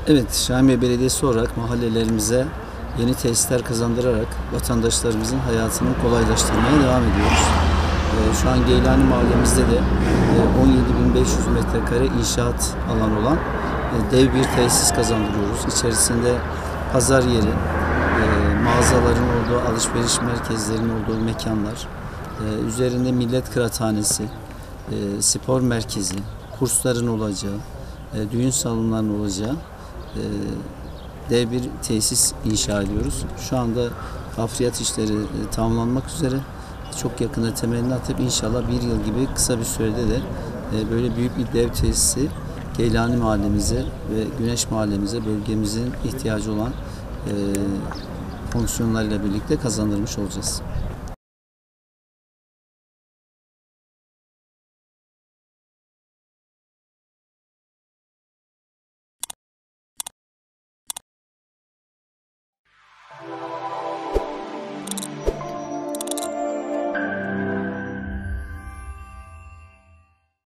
Evet, Şahin Bey Belediyesi olarak mahallelerimize yeni tesisler kazandırarak vatandaşlarımızın hayatını kolaylaştırmaya devam ediyoruz. Şu an Geylani Mahallemizde de 17.500 metrekare inşaat alanı olan dev bir tesis kazandırıyoruz. İçerisinde pazar yeri, mağazaların olduğu, alışveriş merkezlerinin olduğu mekanlar, üzerinde millet kıraathanesi, spor merkezi, kursların olacağı, düğün salonlarının olacağı dev bir tesis inşa ediyoruz. Şu anda hafriyat işleri tamamlanmak üzere. Çok yakında temelini atıp inşallah bir yıl gibi kısa bir sürede de böyle büyük bir dev tesisi Geylani Mahallemize ve Güneş Mahallemize, bölgemizin ihtiyacı olan fonksiyonlarıyla birlikte kazandırmış olacağız.